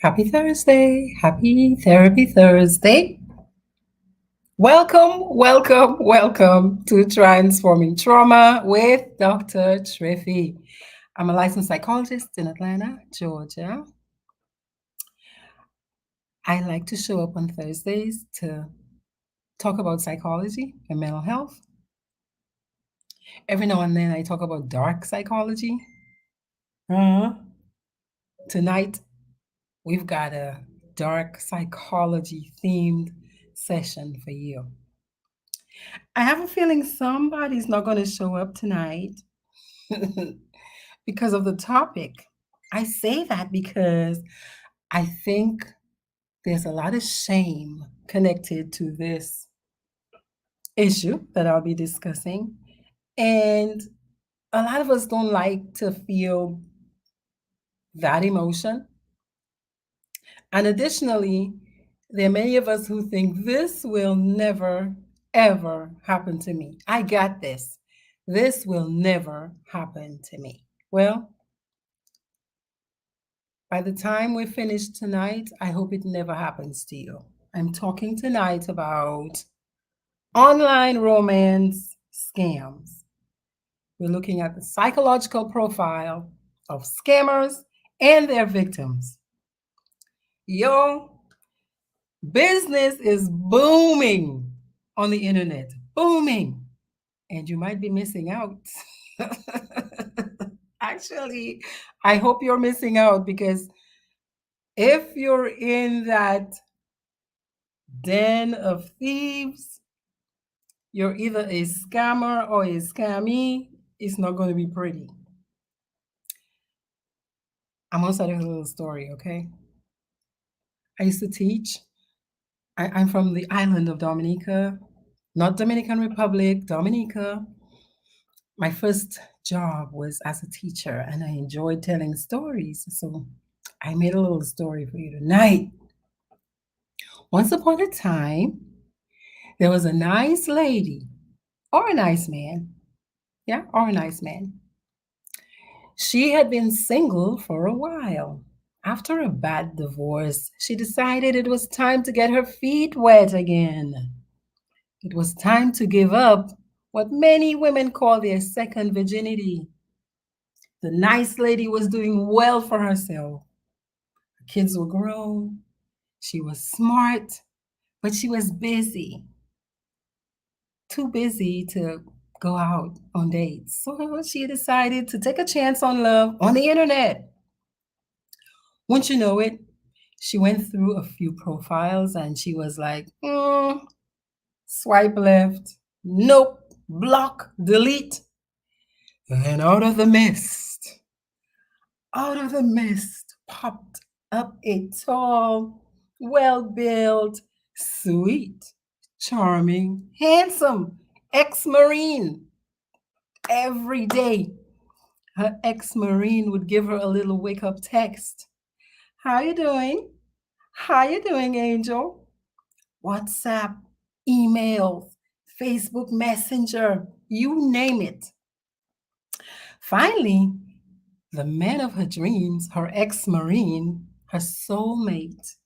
Happy Thursday. Happy Therapy Thursday. Welcome to Transforming Trauma with Dr. Triffy. I'm a licensed psychologist in Atlanta, Georgia. I like to show up on Thursdays to talk about psychology and mental health. Every now and then I talk about dark psychology. Tonight we've got a dark psychology themed session for you. I have a feeling somebody's not going to show up tonight because of the topic. I say that because I think there's a lot of shame connected to this issue that I'll be discussing. And a lot of us don't like to feel that emotion. And additionally, there are many of us who think this will never, ever happen to me. I got this. This will never happen to me. Well, by the time we finish tonight, I hope it never happens to you. I'm talking tonight about online romance scams. We're looking at the psychological profile of scammers and their victims. Yo, business is booming on the internet, booming, and you might be missing out. Actually, I hope you're missing out because if you're in that den of thieves, you're either a scammer or a scammy. It's not going to be pretty. I'm going to start a little story, okay? I used to teach. I'm from the island of Dominica, not Dominican Republic, Dominica. My first job was as a teacher, and I enjoyed telling stories. So I made a little story for you tonight. Once upon a time, there was a nice lady or a nice man. Yeah, or a nice man. She had been single for a while. After a bad divorce, she decided it was time to get her feet wet again. It was time to give up what many women call their second virginity. The nice lady was doing well for herself. Her kids were grown. She was smart, but she was busy. Too busy to go out on dates. So she decided to take a chance on love on the internet. Wouldn't you know it, she went through a few profiles and she was like, swipe left, nope, block, delete. Then out of the mist popped up a tall, well built, sweet, charming, handsome ex Marine. Every day, her ex Marine would give her a little wake up text. How you doing? How you doing, Angel? WhatsApp, emails, Facebook Messenger, you name it. Finally, the man of her dreams, her ex-Marine, her soulmate.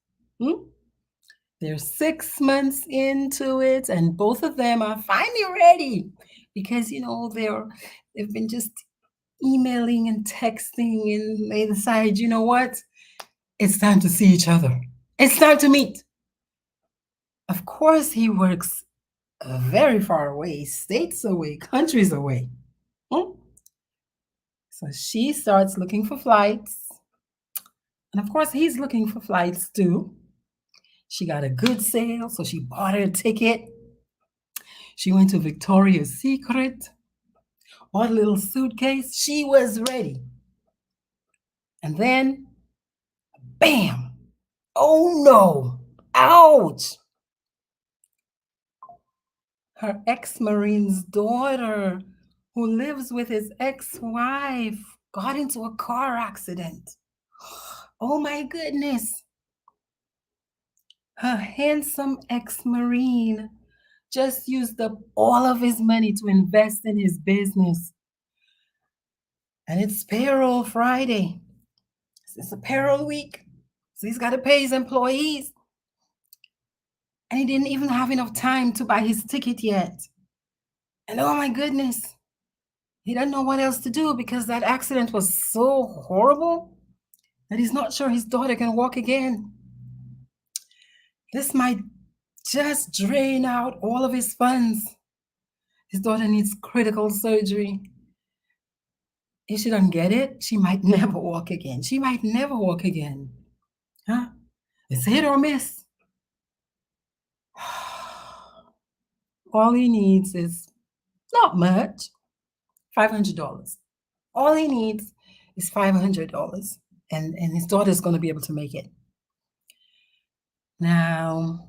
They're 6 months into it, and both of them are finally ready because they've been just emailing and texting, and they decide, you know what? It's time to see each other. It's time to meet. Of course, he works very far away, states away, countries away. So she starts looking for flights. And of course, he's looking for flights too. She got a good sale, so she bought her a ticket. She went to Victoria's Secret, bought a little suitcase. She was ready. And then, bam! Oh no! Ouch! Her ex-Marine's daughter, who lives with his ex-wife, got into a car accident. Oh my goodness. Her handsome ex-Marine just used up all of his money to invest in his business. And it's payroll Friday. It's a payroll week. So he's got to pay his employees. And he didn't even have enough time to buy his ticket yet. And oh my goodness, he doesn't know what else to do because that accident was so horrible that he's not sure his daughter can walk again. This might just drain out all of his funds. His daughter needs critical surgery. If she doesn't get it, she might never walk again. She might never walk again. Huh? It's hit or miss. All he needs is not much, $500. All he needs is $500, and his daughter's going to be able to make it. Now,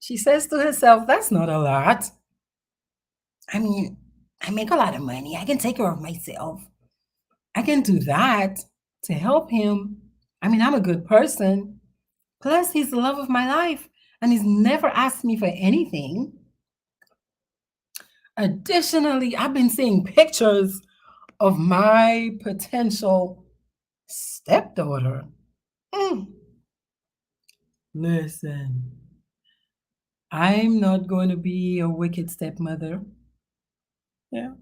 she says to herself, that's not a lot. I mean, I make a lot of money. I can take care of myself. I can do that to help him. I mean, I'm a good person. Plus, he's the love of my life, and he's never asked me for anything. Additionally, I've been seeing pictures of my potential stepdaughter. Mm. Listen, I'm not going to be a wicked stepmother. Yeah.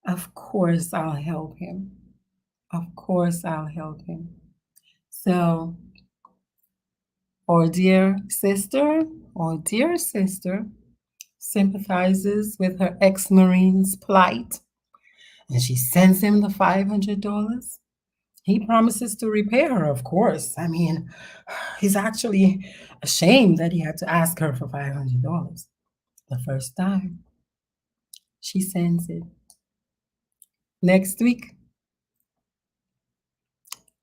Of course, I'll help him. Of course, I'll help him. So, our dear sister sympathizes with her ex Marine's plight and she sends him the $500. He promises to repay her, of course. I mean, he's actually ashamed that he had to ask her for $500 the first time. She sends it. Next week,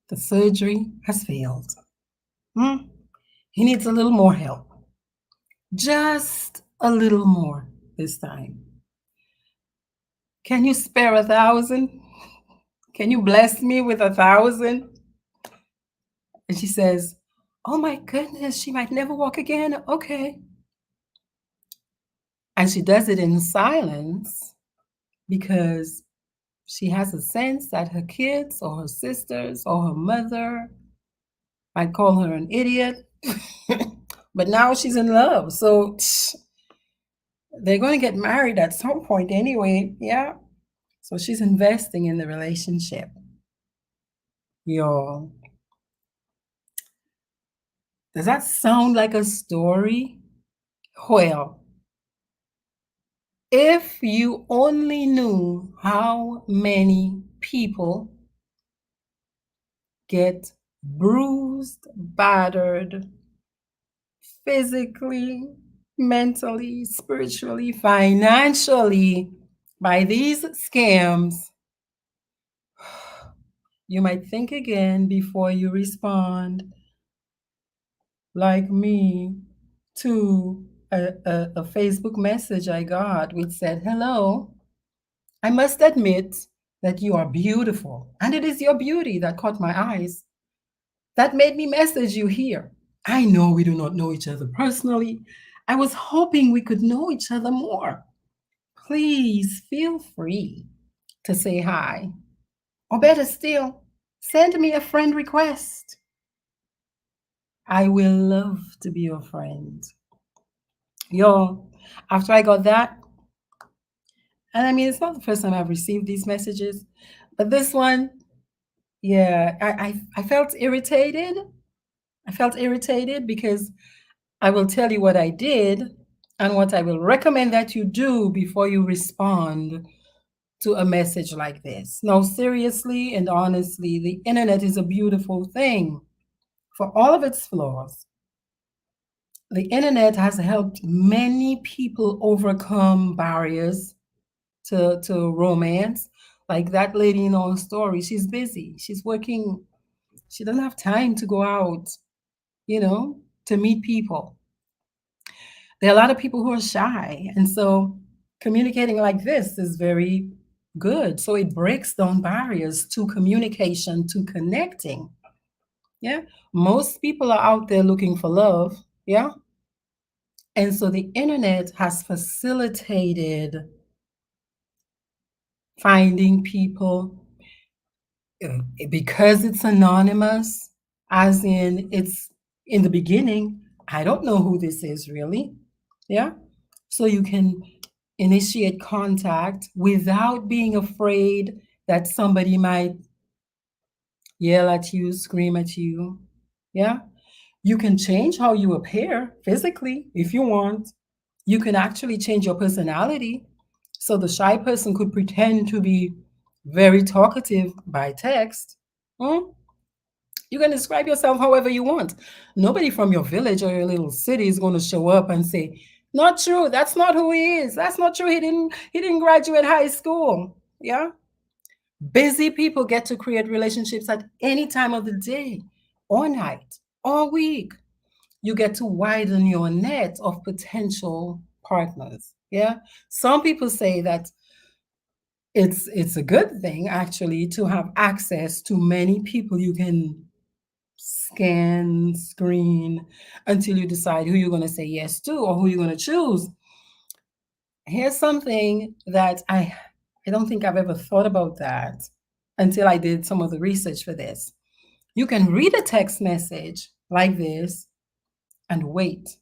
the surgery has failed. He needs a little more help. Just a little more this time. Can you spare 1,000? Can you bless me with 1,000? And she says, oh my goodness, she might never walk again. Okay. And she does it in silence because she has a sense that her kids or her sisters or her mother might call her an idiot. But now she's in love. So they're going to get married at some point anyway. Yeah. So she's investing in the relationship. Y'all. Does that sound like a story? Well, if you only knew how many people get bruised, battered, physically, mentally, spiritually, financially by these scams, you might think again before you respond, like me, to a Facebook message I got which said, hello, I must admit that you are beautiful, and it is your beauty that caught my eyes. That made me message you here. I know we do not know each other personally. I was hoping we could know each other more. Please feel free to say hi. Or better still, send me a friend request. I will love to be your friend. Yo, after I got that, and I mean, it's not the first time I've received these messages, but this one, yeah, I felt irritated. I felt irritated because I will tell you what I did and what I will recommend that you do before you respond to a message like this. No, seriously and honestly, the internet is a beautiful thing for all of its flaws. The internet has helped many people overcome barriers to romance. Like that lady in our story, she's busy, she's working, she doesn't have time to go out, to meet people. There are a lot of people who are shy, and so communicating like this is very good. So it breaks down barriers to communication, to connecting. Yeah. Most people are out there looking for love. Yeah. And so the internet has facilitated finding people. because it's anonymous, as in it's in the beginning, I don't know who this is really. Yeah. So you can initiate contact without being afraid that somebody might yell at you, scream at you. Yeah. You can change how you appear physically if you want. You can actually change your personality. So the shy person could pretend to be very talkative by text. Hmm? You can describe yourself however you want. Nobody from your village or your little city is going to show up and say, "Not true. That's not who he is. That's not true. He didn't graduate high school." Yeah? Busy people get to create relationships at any time of the day, or night, or week. You get to widen your net of potential partners. Yeah? Some people say that it's a good thing actually to have access to many people you can scan, screen until you decide who you're going to say yes to or who you're going to choose. Here's something that I don't think I've ever thought about that until I did some of the research for this. You can read a text message like this and wait,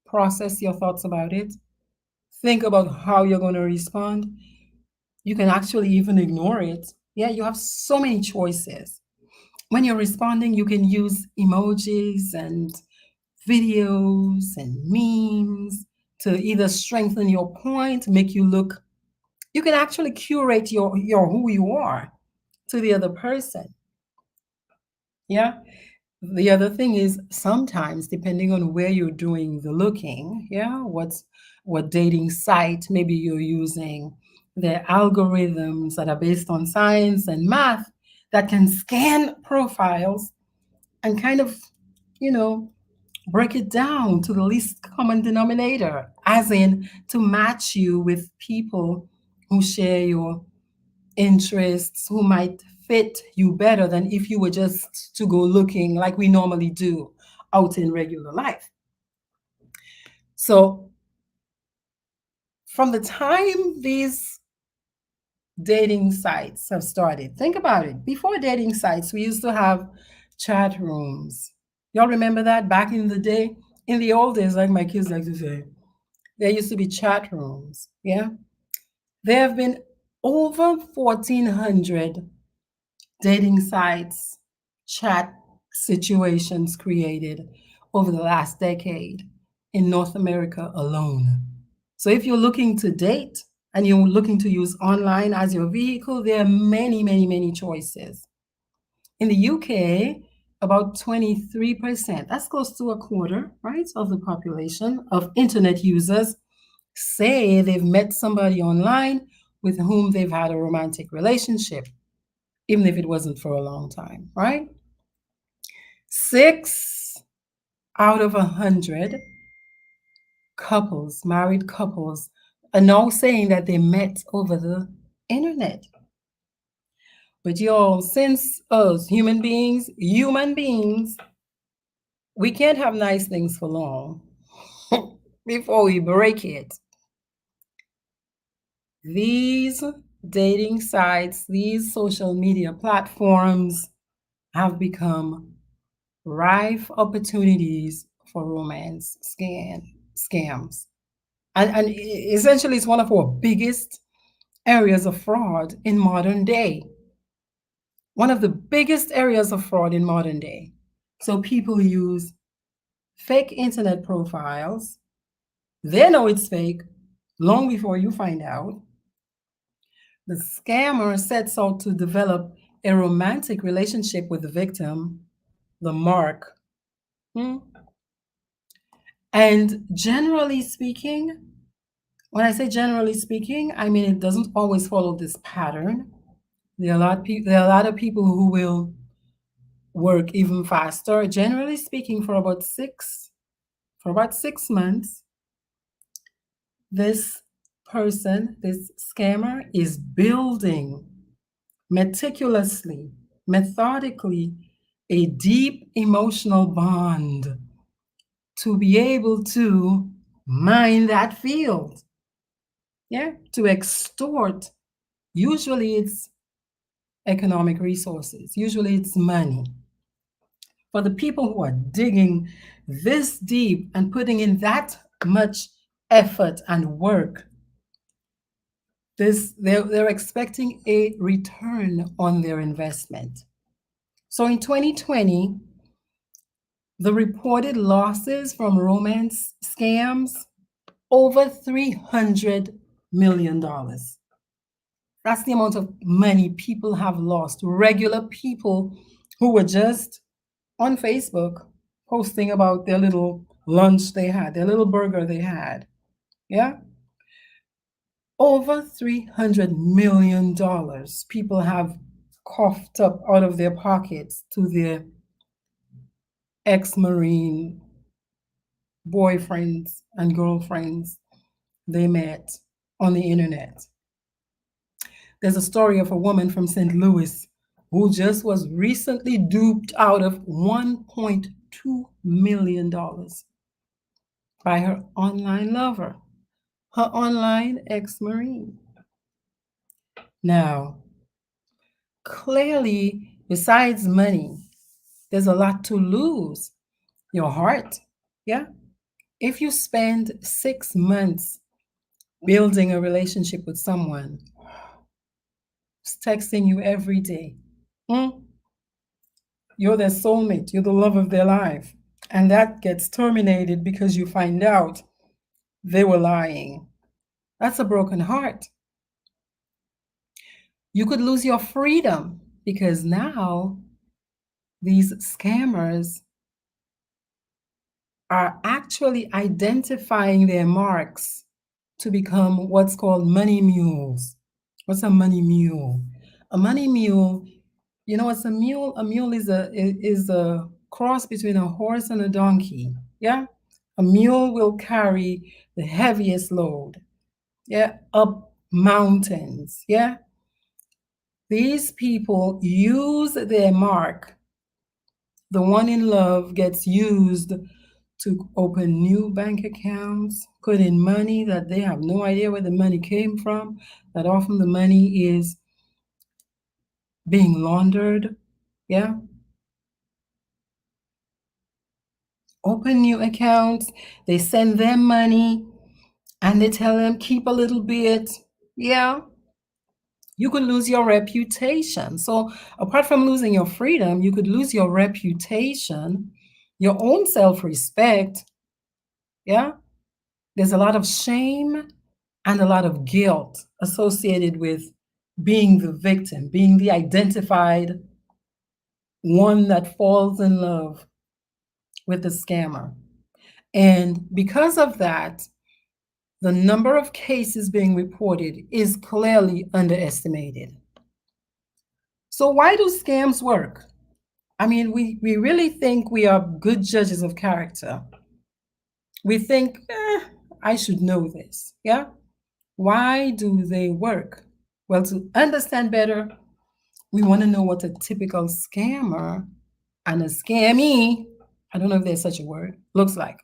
process your thoughts about it, think about how you're going to respond. You can actually even ignore it. Yeah, you have so many choices. When you're responding, you can use emojis and videos and memes to either strengthen your point, make you look, you can actually curate your who you are to the other person. Yeah. The other thing is sometimes depending on where you're doing the looking, yeah, what dating site maybe you're using, the algorithms that are based on science and math that can scan profiles and kind of, you know, break it down to the least common denominator, as in to match you with people who share your interests, who might fit you better than if you were just to go looking like we normally do out in regular life. So, from the time these dating sites have started, think about it. Before dating sites, we used to have chat rooms. Y'all remember that back in the day? In the old days, like my kids like to say, there used to be chat rooms. Yeah. There have been over 1,400 dating sites, chat situations created over the last decade in North America alone. So if you're looking to date and you're looking to use online as your vehicle, there are many, many, many choices. In the UK, about 23%, that's close to a quarter, right, of the population of internet users say they've met somebody online with whom they've had a romantic relationship, even if it wasn't for a long time, right? 6 out of 100 couples, married couples, are now saying that they met over the internet. But y'all, since us human beings, we can't have nice things for long before we break it. These dating sites, these social media platforms have become rife opportunities for romance scams. And essentially, it's one of our biggest areas of fraud in modern day. One of the biggest areas of fraud in modern day. So people use fake internet profiles. They know it's fake long before you find out. The scammer sets out to develop a romantic relationship with the victim, the mark. Hmm? And generally speaking, when I say generally speaking, I mean it doesn't always follow this pattern. There are a lot of people who will work even faster. Generally speaking, for about 6 months, this person, this scammer, is building meticulously, methodically, a deep emotional bond to be able to mine that field. Yeah, to extort. Usually it's economic resources. Usually it's money. For the people who are digging this deep and putting in that much effort and work, they're expecting a return on their investment. So in 2020, the reported losses from romance scams, over $300 million. That's the amount of money people have lost. Regular people who were just on Facebook posting about their little lunch they had, their little burger they had. Yeah? Over $300 million people have coughed up out of their pockets to their ex-Marine boyfriends and girlfriends they met on the internet. There's a story of a woman from St. Louis who just was recently duped out of $1.2 million by her online lover, her online ex-Marine. Now, clearly, besides money, there's a lot to lose. Your heart, yeah? If you spend 6 months building a relationship with someone, texting you every day, you're their soulmate, you're the love of their life, and that gets terminated because you find out they were lying. That's a broken heart. You could lose your freedom because now these scammers are actually identifying their marks to become what's called money mules. What's a money mule? A money mule, you know what's a mule? A mule is a cross between a horse and a donkey. Yeah? A mule will carry the heaviest load. Yeah, up mountains. Yeah? These people use their mark. The one in love gets used to open new bank accounts, put in money that they have no idea where the money came from, that often the money is being laundered. Yeah. Open new accounts, they send them money and they tell them keep a little bit. Yeah. You could lose your reputation. So, apart from losing your freedom, you could lose your reputation, your own self respect. Yeah. There's a lot of shame and a lot of guilt associated with being the victim, being the identified one that falls in love with the scammer. And because of that, the number of cases being reported is clearly underestimated. So, why do scams work? I mean, we really think we are good judges of character. We think, I should know this. Yeah? Why do they work? Well, to understand better, we want to know what a typical scammer and a scammy, I don't know if there's such a word, looks like.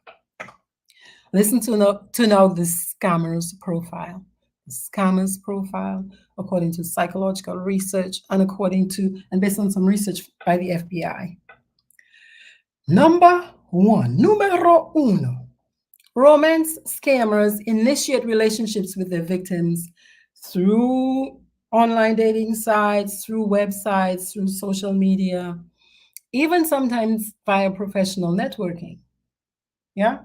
Listen to now the scammer's profile. The scammer's profile, according to psychological research and based on some research by the FBI. Numero uno. Romance scammers initiate relationships with their victims through online dating sites, through websites, through social media, even sometimes via professional networking. Yeah?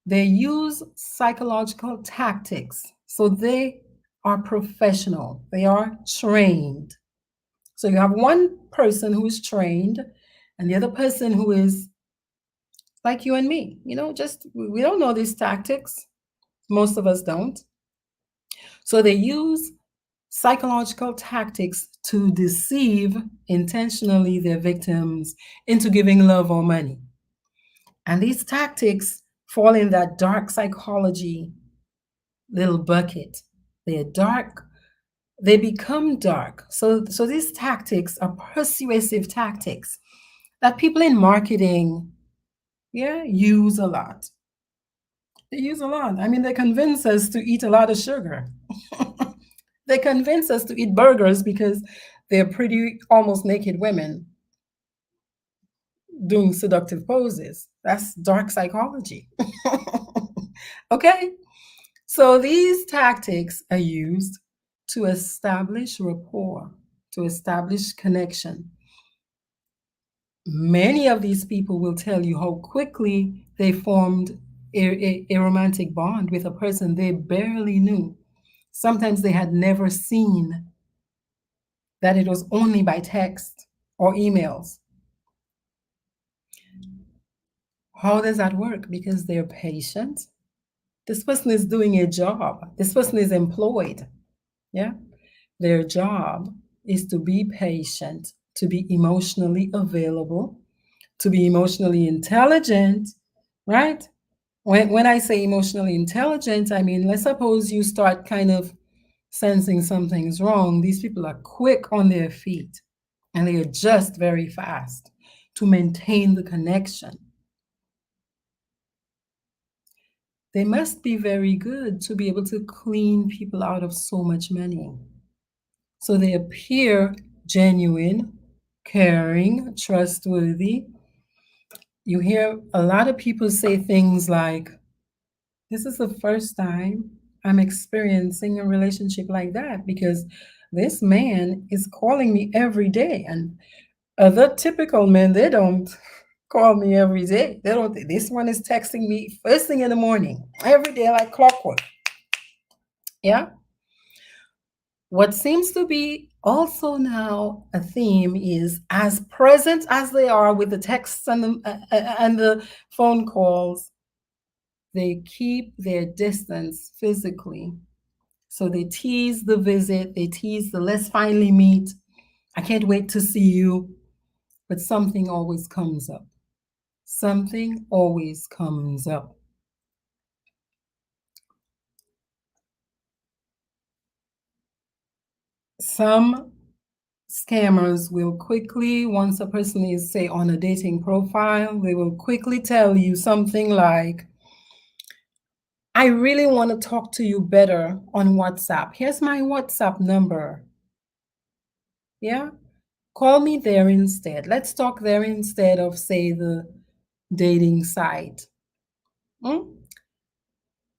They use psychological tactics. So they are professional, they are trained. So you have one person who is trained and the other person who is like you and me, just we don't know these tactics. Most of us don't. So they use psychological tactics to deceive intentionally their victims into giving love or money. And these tactics fall in that dark psychology little bucket. They're dark, they become dark. So these tactics are persuasive tactics that people in marketing, use a lot. They use a lot. I mean, they convince us to eat a lot of sugar. They convince us to eat burgers because they're pretty, almost naked women doing seductive poses. That's dark psychology. Okay? So these tactics are used to establish rapport, to establish connection. Many of these people will tell you how quickly they formed a romantic bond with a person they barely knew. Sometimes they had never seen, that it was only by text or emails. How does that work? Because they're patient. This person is doing a job. This person is employed. Yeah. Their job is to be patient, to be emotionally available, to be emotionally intelligent, right? When I say emotionally intelligent, I mean, let's suppose you start kind of sensing something's wrong. These people are quick on their feet and they adjust very fast to maintain the connection. They must be very good to be able to clean people out of so much money. So they appear genuine, caring, trustworthy. You hear a lot of people say things like, this is the first time I'm experiencing a relationship like that because this man is calling me every day. And other typical men, they don't call me every day. They don't. This one is texting me first thing in the morning, every day like clockwork. Yeah. What seems to be also now a theme is, as present as they are with the texts and the phone calls, they keep their distance physically. So they tease the visit, they tease the let's finally meet. I can't wait to see you. But something always comes up. Something always comes up. Some scammers will quickly, once a person is, say, on a dating profile, they will quickly tell you something like, I really want to talk to you better on WhatsApp. Here's my WhatsApp number. Yeah? Call me there instead. Let's talk there instead of, say, the dating site. Hmm?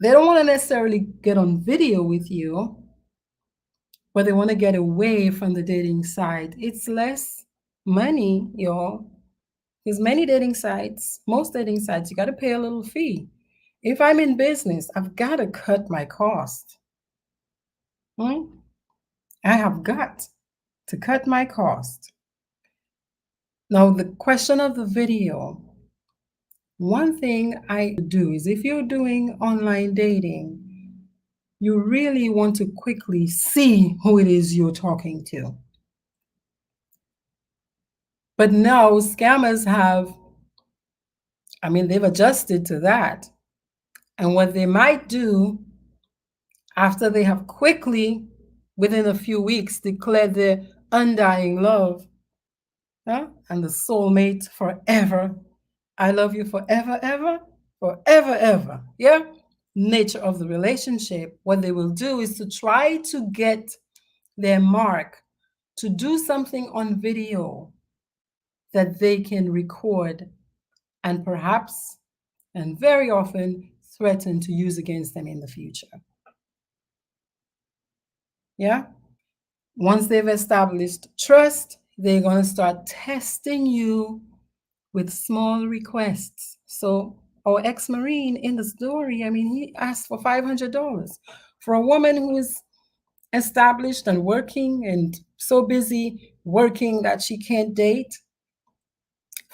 They don't want to necessarily get on video with you, but they want to get away from the dating site. It's less money, y'all. Because many dating sites, most dating sites, you got to pay a little fee. If I'm in business, I've got to cut my cost. I have got to cut my cost. Now, the question of the video, one thing I do is, if you're doing online dating, you really want to quickly see who it is you're talking to. But now scammers have, they've adjusted to that. And what they might do after they have quickly, within a few weeks, declared their undying love, and the soulmate forever, I love you forever, ever, forever, ever. Yeah. Nature of the relationship. What they will do is to try to get their mark, to do something on video that they can record and perhaps, and very often, threaten to use against them in the future. Yeah. Once they've established trust, they're going to start testing you with small requests. So our ex-Marine in the story, he asked for $500 for a woman who is established and working and so busy working that she can't date.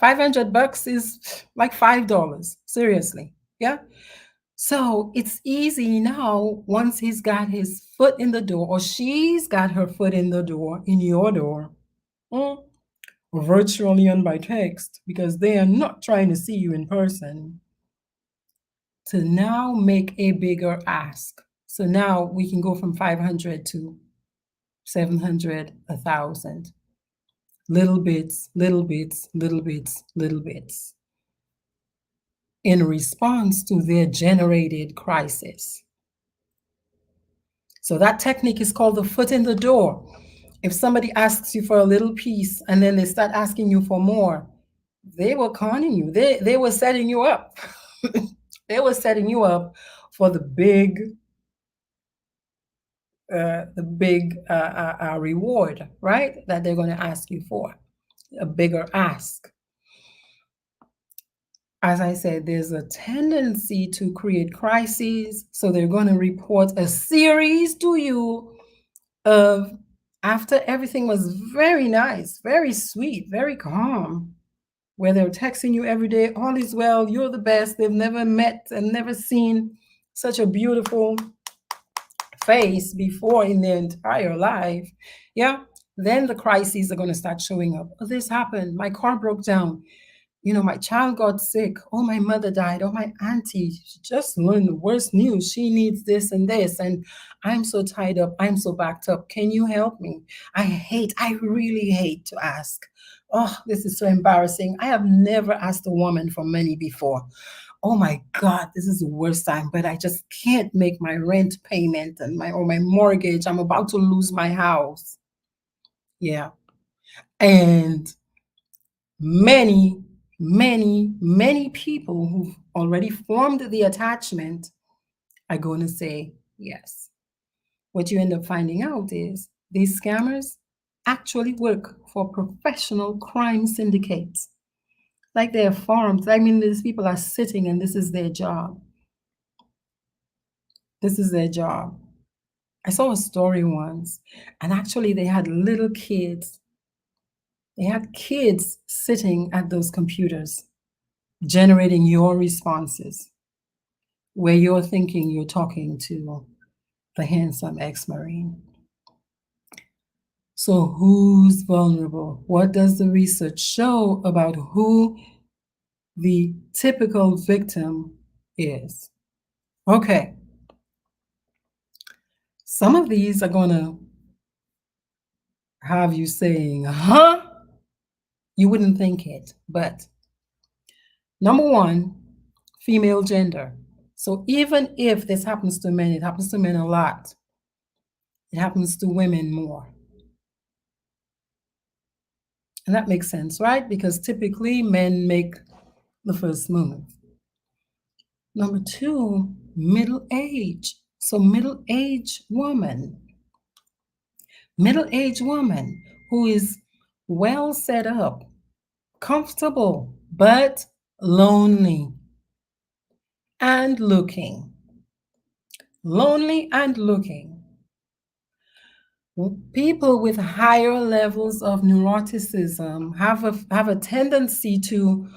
$500 is like $5, seriously. Yeah. So it's easy now, once he's got his foot in the door, or she's got her foot in the door, in your door, virtually and by text, because they are not trying to see you in person, to now make a bigger ask. So now we can go from 500 to 700, 1,000. Little bits, little bits, little bits, little bits, in response to their generated crisis. So that technique is called the foot in the door. If somebody asks you for a little piece and then they start asking you for more, they were conning you. They were setting you up. They were setting you up for the big reward, right? That they're going to ask you for, a bigger ask. As I said, there's a tendency to create crises. So they're going to report a series to you of, after everything was very nice, very sweet, very calm, where they're texting you every day, all is well, you're the best. They've never met and never seen such a beautiful face before in their entire life. Yeah. Then the crises are going to start showing up. Oh, this happened. My car broke down. My child got sick. Oh, my mother died. Oh, my auntie just learned the worst news. She needs this and this. And I'm so tied up. I'm so backed up. Can you help me? I really hate to ask. Oh, this is so embarrassing. I have never asked a woman for money before. Oh my God, this is the worst time, but I just can't make my rent payment and my mortgage. I'm about to lose my house. Yeah. And many, many, many people who've already formed the attachment are going to say yes. What you end up finding out is these scammers actually work for professional crime syndicates. Like they're farms. I mean, these people are sitting and this is their job. This is their job. I saw a story once, and actually, they had little kids. They had kids sitting at those computers, generating your responses, where you're thinking you're talking to the handsome ex-Marine. So, who's vulnerable? What does the research show about who the typical victim is? Okay. Some of these are going to have you saying, huh? You wouldn't think it, but number one, female gender. So even if this happens to men, it happens to men a lot. It happens to women more. And that makes sense, right? Because typically men make the first move. Number two, middle age. So middle-aged woman who is well set up, comfortable, but lonely and looking. Lonely and looking. People with higher levels of neuroticism have a tendency to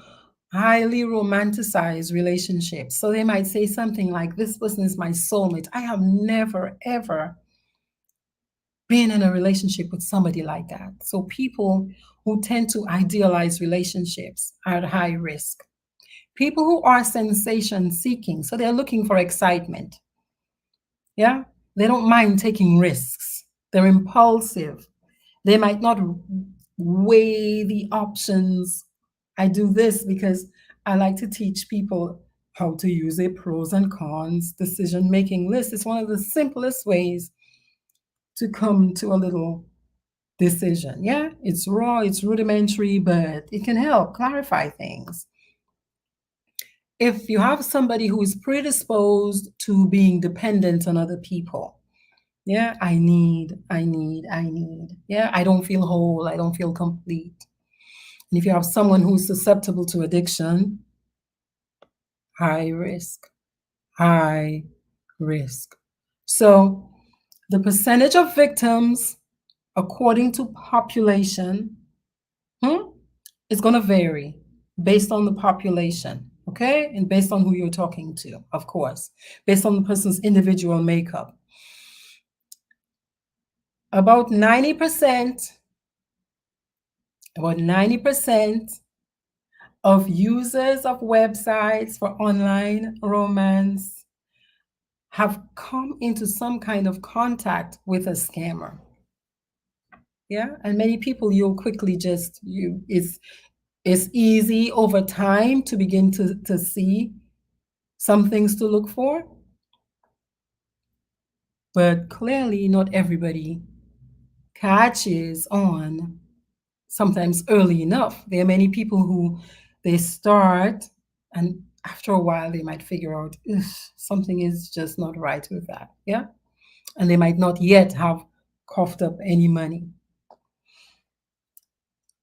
highly romanticize relationships. So they might say something like, this person is my soulmate. I have never, ever been in a relationship with somebody like that. So people who tend to idealize relationships are at high risk. People who are sensation seeking, so they're looking for excitement. Yeah, they don't mind taking risks. They're impulsive. They might not weigh the options. I do this because I like to teach people how to use a pros and cons decision-making list. It's one of the simplest ways to come to a little decision. Yeah, it's raw, it's rudimentary, but it can help clarify things. If you have somebody who is predisposed to being dependent on other people, yeah, I need. Yeah, I don't feel whole, I don't feel complete. And if you have someone who's susceptible to addiction, high risk, high risk. So the percentage of victims according to population is going to vary based on the population, okay? And based on who you're talking to, of course, based on the person's individual makeup. About 90% of users of websites for online romance have come into some kind of contact with a scammer. Yeah, and many people, you'll quickly it's easy over time to begin to see some things to look for. But clearly, not everybody catches on sometimes early enough. There are many people who they start, and after a while they might figure out something is just not right with that. Yeah. And they might not yet have coughed up any money.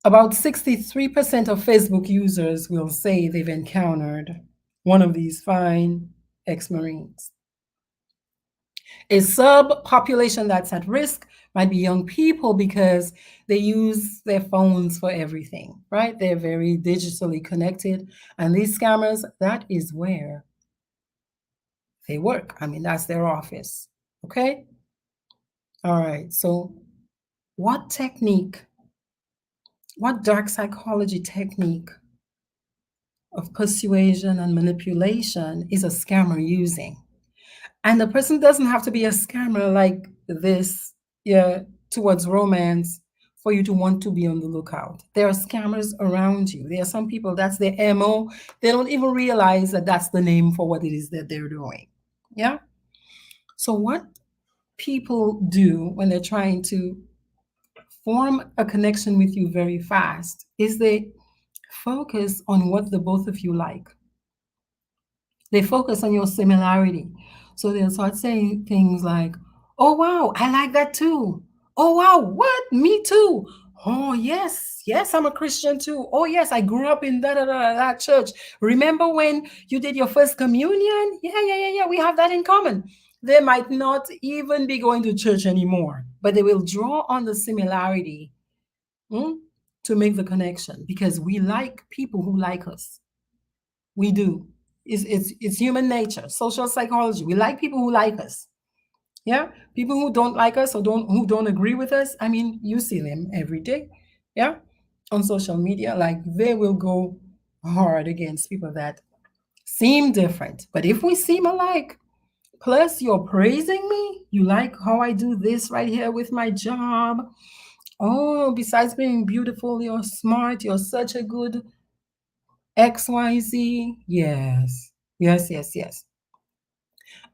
About 63% of Facebook users will say they've encountered one of these fine ex-Marines. A subpopulation that's at risk might be young people because they use their phones for everything, right? They're very digitally connected. And these scammers, that is where they work. I mean, that's their office. Okay? All right. So, what technique, what dark psychology technique of persuasion and manipulation is a scammer using? And the person doesn't have to be a scammer like this, yeah, towards romance for you to want to be on the lookout. There are scammers around you. There are some people that's their MO. They don't even realize that that's the name for what it is that they're doing. Yeah. So what people do when they're trying to form a connection with you very fast is they focus on what the both of you like. They focus on your similarity. So they'll start saying things like, oh, wow, I like that too. Oh, wow, what? Me too. Oh, yes, yes, I'm a Christian too. Oh, yes, I grew up in that church. Remember when you did your first communion? Yeah, we have that in common. They might not even be going to church anymore, but they will draw on the similarity, hmm, to make the connection because we like people who like us. We do. It's human nature, social psychology. We like people who like us. Yeah, people who don't like us or don't agree with us. I mean, you see them every day. Yeah, on social media, like they will go hard against people that seem different. But if we seem alike, plus you're praising me, you like how I do this right here with my job. Oh, besides being beautiful, you're smart. You're such a good XYZ. Yes, yes.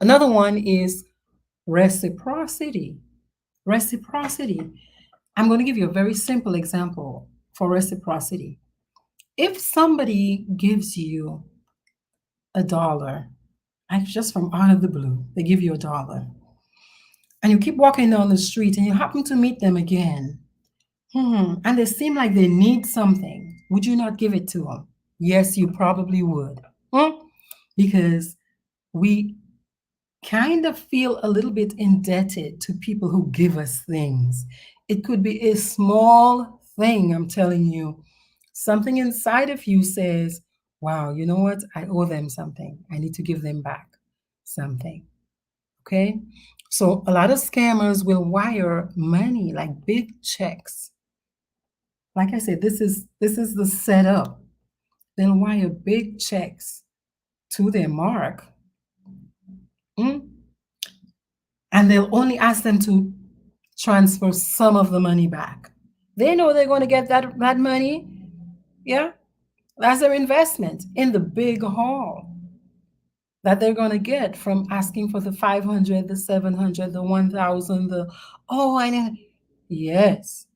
Another one is reciprocity. Reciprocity. I'm going to give you a very simple example for reciprocity. If somebody gives you $1, like just from out of the blue, they give you $1, and you keep walking down the street and you happen to meet them again, and they seem like they need something, would you not give it to them? Yes, you probably would. Because we kind of feel a little bit indebted to people who give us things. It could be a small thing, I'm telling you. Something inside of you says, wow, you know what? I owe them something. I need to give them back something. Okay? So a lot of scammers will wire money like big checks. Like I said, this is the setup. They'll wire big checks to their mark. Mm? And they'll only ask them to transfer some of the money back. They know they're going to get that money. Yeah, that's their investment in the big haul that they're going to get from asking for the 500, the 700, the 1,000, the, oh, I know. Yes.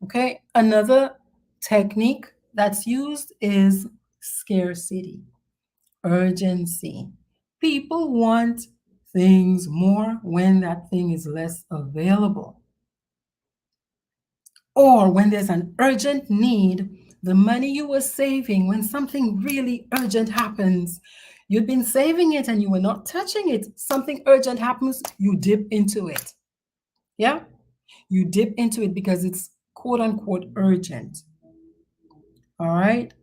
Okay. Another technique that's used is scarcity, urgency. People want things more when that thing is less available. Or when there's an urgent need, the money you were saving when something really urgent happens, you'd been saving it and you were not touching it. Something urgent happens, you dip into it. Yeah? You dip into it because it's quote unquote urgent. All right?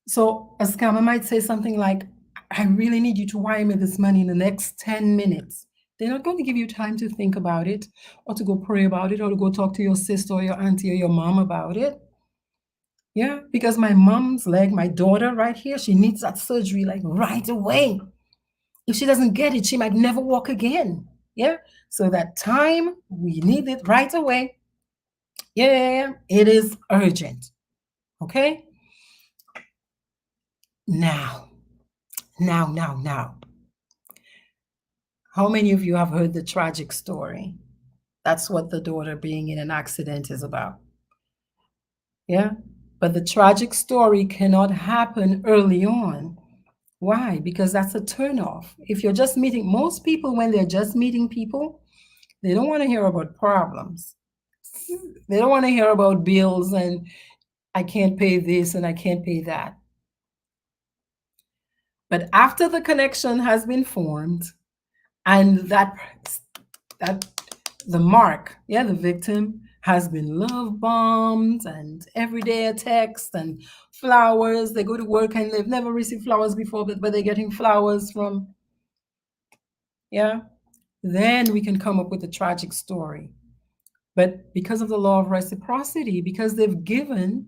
So a scammer might say something like, I really need you to wire me this money in the next 10 minutes. They're not going to give you time to think about it or to go pray about it or to go talk to your sister or your auntie or your mom about it. Yeah, because my mom's leg, my daughter right here, she needs that surgery like right away. If she doesn't get it, she might never walk again. Yeah, so that time, we need it right away. Yeah, it is urgent. Okay? Now. How many of you have heard the tragic story? That's what the daughter being in an accident is about. Yeah. But the tragic story cannot happen early on. Why? Because that's a turnoff. If you're just meeting, most people, when they're just meeting people, they don't want to hear about problems. They don't want to hear about bills and I can't pay this and I can't pay that. But after the connection has been formed and that the mark, yeah, the victim has been love bombed and every day a text and flowers. They go to work and they've never received flowers before, but they're getting flowers from, yeah. Then we can come up with a tragic story. But because of the law of reciprocity, because they've given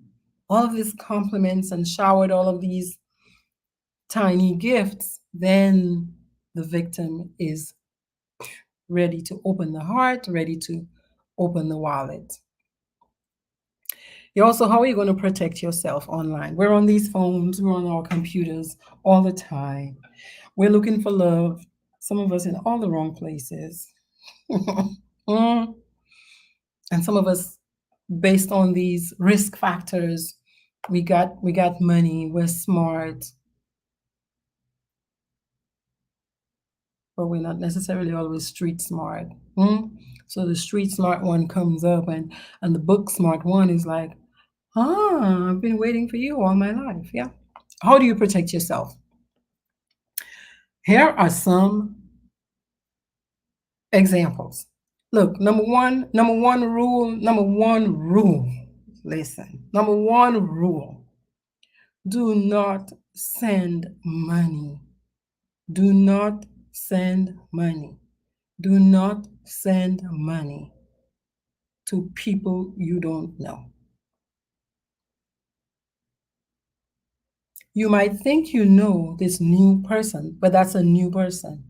all of these compliments and showered all of these tiny gifts, then the victim is ready to open the heart, ready to open the wallet. You also, how are you going to protect yourself online? We're on these phones, we're on our computers all the time. We're looking for love, some of us in all the wrong places. And some of us, based on these risk factors, we got money, we're smart, but we're not necessarily always street smart. So the street smart one comes up and the book smart one is like, I've been waiting for you all my life. Yeah. How do you protect yourself? Here are some examples. Look, number one rule. Listen, number one rule. Do not send money. Do not send money. Do not send money to people you don't know. You might think you know this new person, but that's a new person.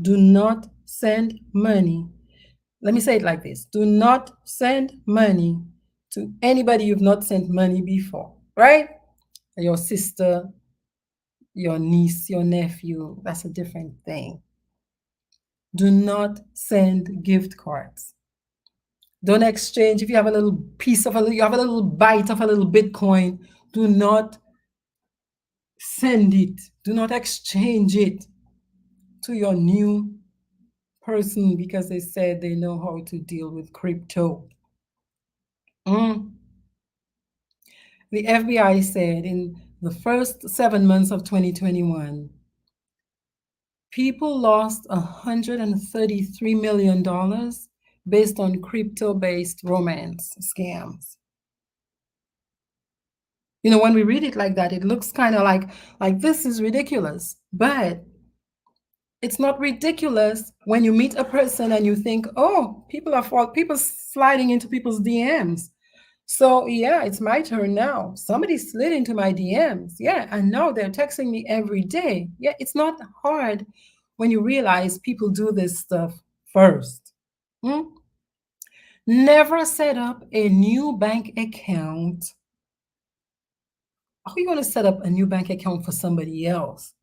Do not send money. Let me say it like this. Do not send money to anybody you've not sent money before, right? Your sister, your niece, your nephew, that's a different thing. Do not send gift cards. Don't exchange. If you have a little piece of you have a little bite of a little Bitcoin, do not send it. Do not exchange it to your new person because they said they know how to deal with crypto. The FBI said in the first 7 months of 2021, people lost $133 million based on crypto-based romance scams. You know, when we read it like that, it looks kind of like this is ridiculous, but it's not ridiculous when you meet a person and you think, oh, people sliding into people's DMs. So yeah, it's my turn now. Somebody slid into my DMs. Yeah, and now they're texting me every day. Yeah, it's not hard when you realize people do this stuff first. Never set up a new bank account. How are you going to set up a new bank account for somebody else?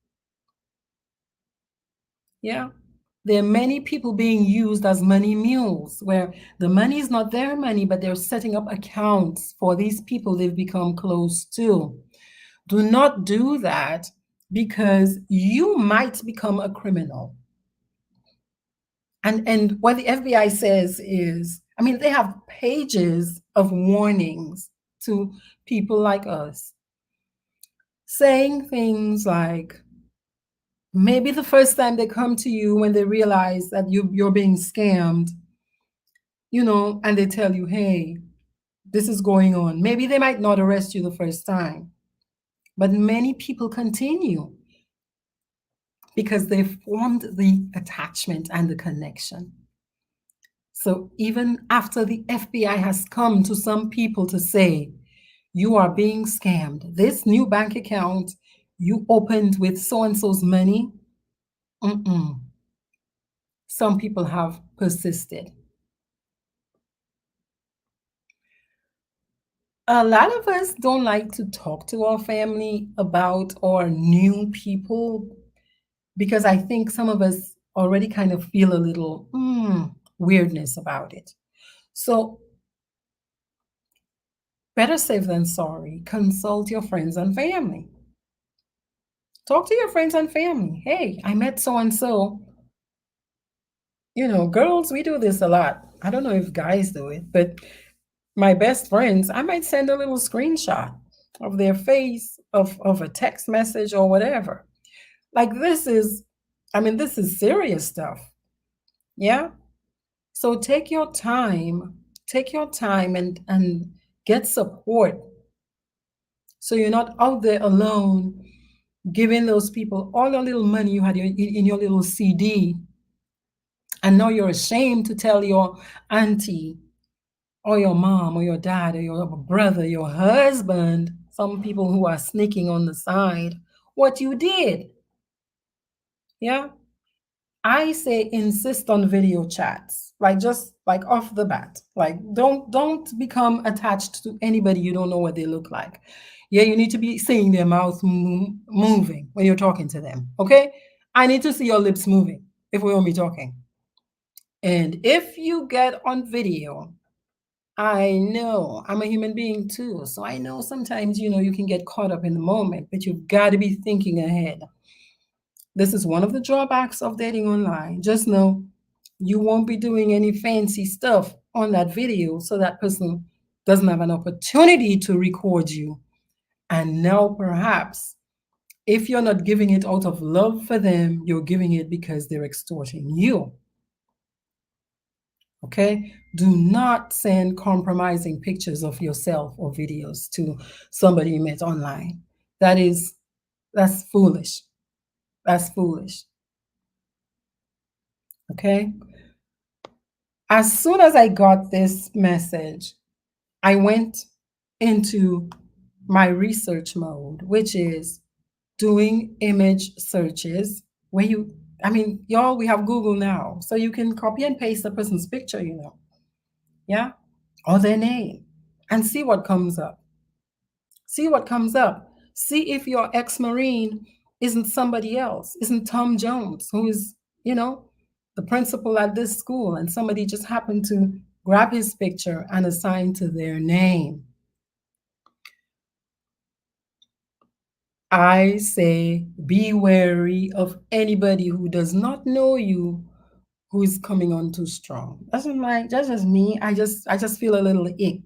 Yeah. There are many people being used as money mules where the money is not their money, but they're setting up accounts for these people they've become close to. Do not do that because you might become a criminal. And what the FBI says is, I mean, they have pages of warnings to people like us saying things like, maybe the first time they come to you when they realize that you're being scammed, you know, and they tell you, hey, this is going on. Maybe they might not arrest you the first time, but many people continue because they formed the attachment and the connection. So even after the FBI has come to some people to say, you are being scammed, this new bank account you opened with so-and-so's money, some people have persisted. A lot of us don't like to talk to our family about our new people because I think some of us already kind of feel a little weirdness about it. So, better safe than sorry. Consult your friends and family. Talk to your friends and family. Hey, I met so and so. Girls, we do this a lot. I don't know if guys do it, but my best friends, I might send a little screenshot of their face, of a text message or whatever. Like this is serious stuff. Yeah. So take your time and get support. So you're not out there alone giving those people all your little money you had in your little CD, and now you're ashamed to tell your auntie or your mom or your dad or your brother, your husband, some people who are sneaking on the side, what you did. Yeah. I say insist on video chats, like just like off the bat. Like don't become attached to anybody you don't know what they look like. Yeah, you need to be seeing their mouth moving when you're talking to them. Okay, I need to see your lips moving if we're only talking. And if you get on video, I know I'm a human being too, so I know sometimes you can get caught up in the moment, but you've got to be thinking ahead. This is one of the drawbacks of dating online. Just know you won't be doing any fancy stuff on that video, so that person doesn't have an opportunity to record you. And now, perhaps, if you're not giving it out of love for them, you're giving it because they're extorting you. Okay? Do not send compromising pictures of yourself or videos to somebody you met online. That's foolish. That's foolish. Okay? As soon as I got this message, I went into my research mode, which is doing image searches where y'all, we have Google now. So you can copy and paste a person's picture, yeah, or their name, and see what comes up. See what comes up. See if your ex-Marine isn't somebody else, isn't Tom Jones, who is, the principal at this school, and somebody just happened to grab his picture and assign to their name. I say be wary of anybody who does not know you, who is coming on too strong. That's just me. I just feel a little icky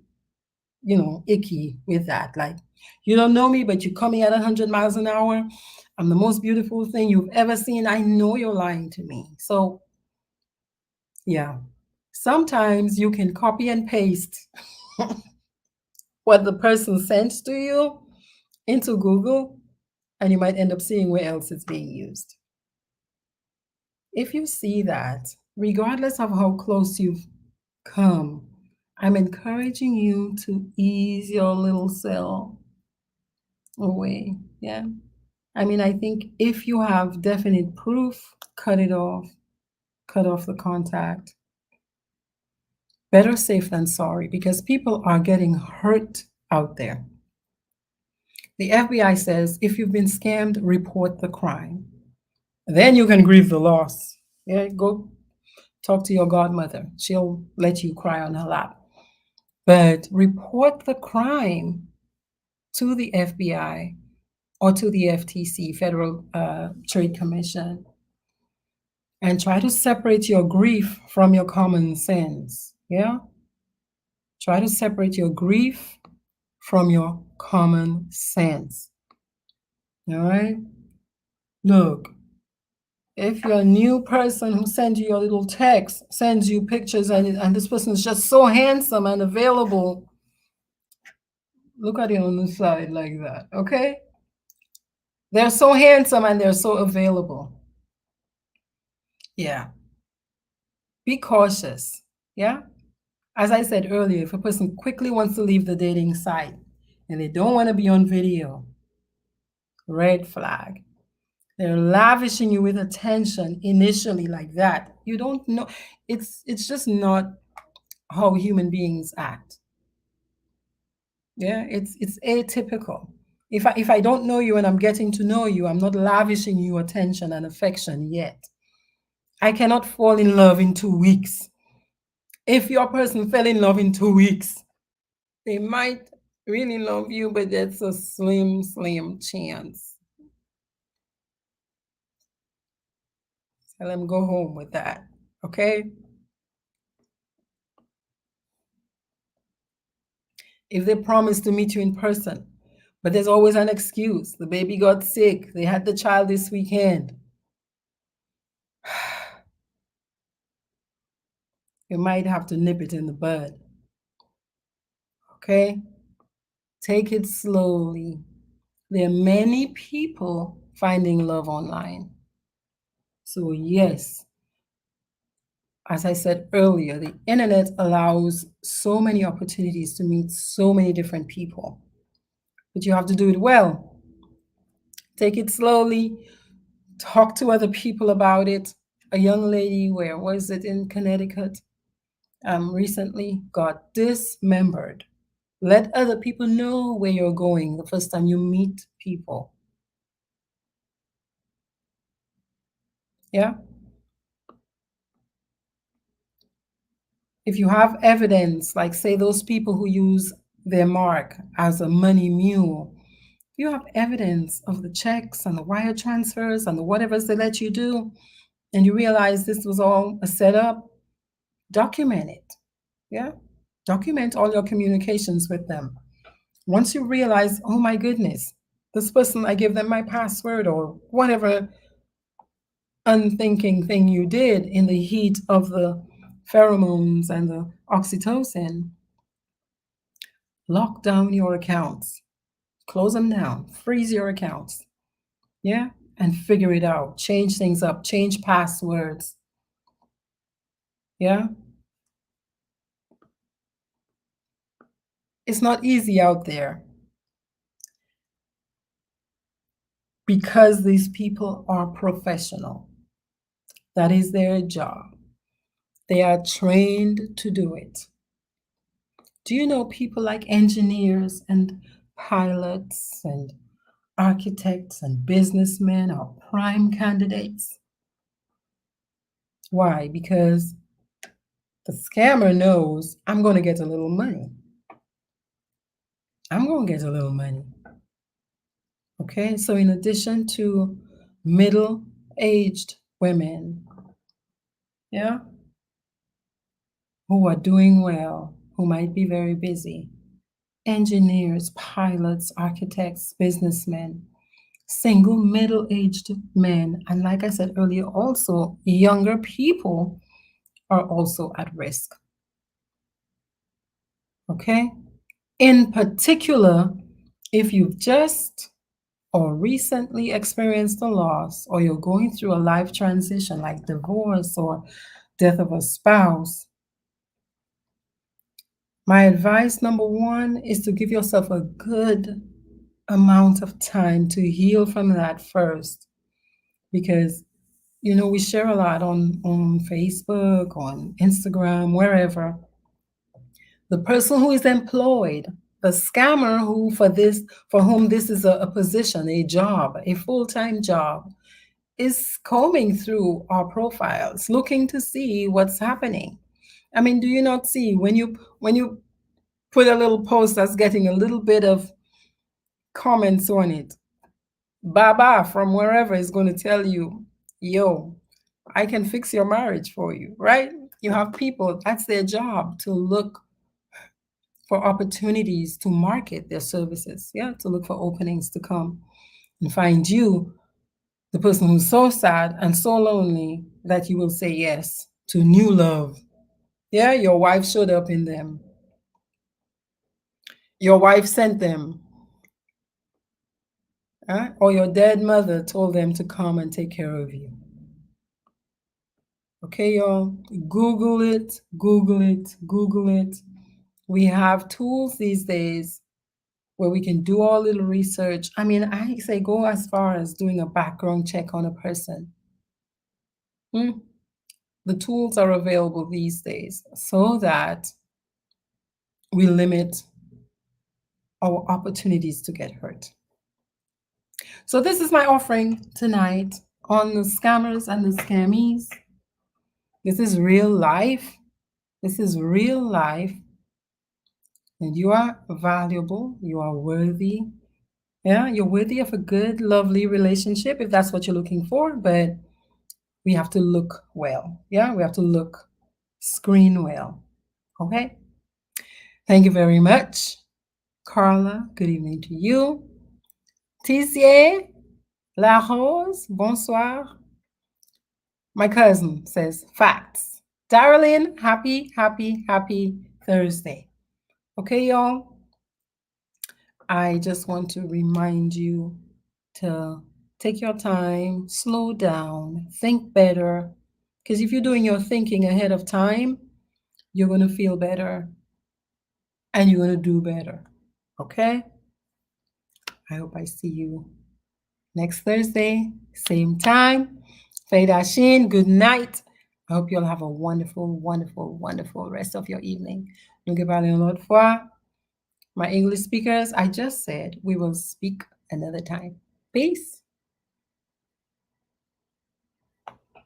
with that. Like, you don't know me, but you're coming at 100 miles an hour. I'm the most beautiful thing you've ever seen. I know you're lying to me. So, yeah. Sometimes you can copy and paste what the person sends to you into Google, and you might end up seeing where else it's being used. If you see that, regardless of how close you've come, I'm encouraging you to ease your little self away. Yeah. I think if you have definite proof, cut it off, cut off the contact. Better safe than sorry, because people are getting hurt out there. The FBI says if you've been scammed, report the crime. Then you can grieve the loss. Yeah, go talk to your godmother. She'll let you cry on her lap. But report the crime to the FBI or to the FTC, Federal Trade Commission, and try to separate your grief from your common sense. Yeah? Try to separate your grief from your common sense. All right? Look, if you're a new person who sends you your little text, sends you pictures, and this person is just so handsome and available, look at it on the side like that, okay? They're so handsome and they're so available. Yeah. Be cautious. Yeah. As I said earlier, if a person quickly wants to leave the dating site and they don't want to be on video, red flag. They're lavishing you with attention initially like that. You don't know. It's just not how human beings act. Yeah, it's atypical. If I don't know you and I'm getting to know you, I'm not lavishing you attention and affection yet. I cannot fall in love in 2 weeks. If your person fell in love in 2 weeks, they might really love you, but that's a slim, slim chance. Tell them go home with that, okay? If they promise to meet you in person, but there's always an excuse. The baby got sick. They had the child this weekend. You might have to nip it in the bud, okay? Take it slowly. There are many people finding love online. So yes, as I said earlier, the internet allows so many opportunities to meet so many different people, but you have to do it well. Take it slowly, talk to other people about it. A young lady, where was it, in Connecticut, recently got dismembered. Let other people know where you're going the first time you meet people. Yeah? If you have evidence, like say those people who use their mark as a money mule, you have evidence of the checks and the wire transfers and the whatever they let you do, and you realize this was all a setup, document it. Yeah? Document all your communications with them. Once you realize, oh my goodness, this person, I gave them my password or whatever unthinking thing you did in the heat of the pheromones and the oxytocin, lock down your accounts, close them down, freeze your accounts. Yeah? And figure it out. Change things up, change passwords. Yeah? It's not easy out there because these people are professional. That is their job. They are trained to do it. Do you know people like engineers and pilots and architects and businessmen are prime candidates? Why? Because the scammer knows I'm going to get a little money. I'm going to get a little money. Okay, so in addition to middle-aged women, yeah, who are doing well, who might be very busy, engineers, pilots, architects, businessmen, single middle-aged men, and like I said earlier, also younger people are also at risk. Okay? In particular, if you've just or recently experienced a loss, or you're going through a life transition like divorce or death of a spouse, my advice number one is to give yourself a good amount of time to heal from that first. Because, you know, we share a lot on Facebook, on Instagram, wherever. The person who is employed, the scammer who for whom this is a position, a job, a full-time job, is combing through our profiles, looking to see what's happening. I mean, do you not see when you put a little post that's getting a little bit of comments on it, Baba from wherever is going to tell you, yo, I can fix your marriage for you, right? You have people, that's their job, to look for opportunities to market their services, yeah, to look for openings to come and find you, the person who's so sad and so lonely that you will say yes to new love. Yeah, your wife showed up in them. Your wife sent them. Or your dead mother told them to come and take care of you. Okay, y'all, Google it, Google it, Google it. We have tools these days where we can do our little research. I mean, I say go as far as doing a background check on a person. The tools are available these days so that we limit our opportunities to get hurt. So this is my offering tonight on the scammers and the scammies. This is real life. This is real life. And you are valuable. You are worthy. Yeah, you're worthy of a good, lovely relationship if that's what you're looking for. But we have to look well. Yeah, we have to look, screen well. Okay. Thank you very much. Carla, good evening to you. Tissier, La Rose, bonsoir. My cousin says facts. Darlene, happy Thursday. Okay, y'all. I just want to remind you to take your time, slow down, think better. Because if you're doing your thinking ahead of time, you're going to feel better and you're going to do better. Okay? I hope I see you next Thursday, same time. Faida Shin, good night. I hope you'll have a wonderful rest of your evening. Nous parlons une autre fois. My English speakers, I just said we will speak another time. Peace.